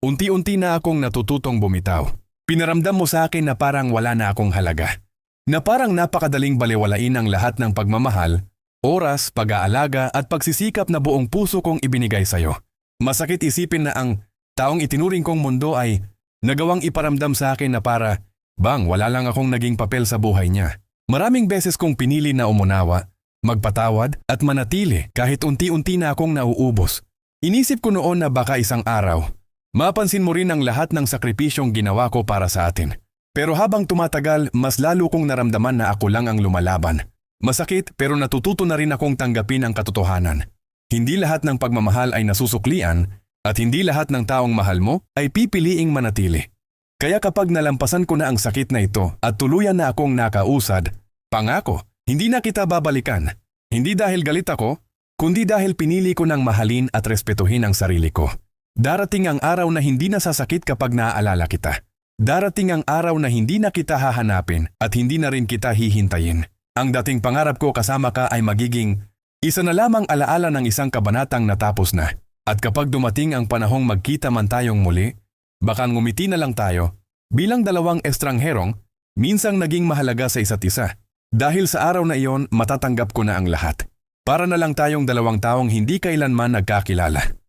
Unti-unti na akong natututong bumitaw. Pinaramdam mo sa akin na parang wala na akong halaga. Na parang napakadaling balewalain ang lahat ng pagmamahal, oras, pag-aalaga at pagsisikap na buong puso kong ibinigay sa'yo. Masakit isipin na ang taong itinuring kong mundo ay nagawang iparamdam sa akin na wala lang akong naging papel sa buhay niya. Maraming beses kong pinili na umunawa, magpatawad at manatili kahit unti-unti na akong nauubos. Inisip ko noon na baka isang araw, mapansin mo rin ang lahat ng sakripisyong ginawa ko para sa atin. Pero habang tumatagal, mas lalo kong naramdaman na ako lang ang lumalaban. Masakit pero natututo na rin akong tanggapin ang katotohanan. Hindi lahat ng pagmamahal ay nasusuklian at hindi lahat ng taong mahal mo ay pipiliing manatili. Kaya kapag nalampasan ko na ang sakit na ito at tuluyan na akong nakausad, pangako, hindi na kita babalikan. Hindi dahil galit ako, kundi dahil pinili ko ng mahalin at respetuhin ang sarili ko. Darating ang araw na hindi nasasakit kapag naaalala kita. Darating ang araw na hindi na kita hahanapin at hindi na rin kita hihintayin. Ang dating pangarap ko kasama ka ay magiging isa na lamang alaala ng isang kabanatang natapos na. At kapag dumating ang panahong magkita man tayong muli, baka ngumiti na lang tayo bilang dalawang estrangherong minsang naging mahalaga sa isa't isa. Dahil sa araw na iyon, matatanggap ko na ang lahat. Para na lang tayong dalawang taong hindi kailanman nagkakilala.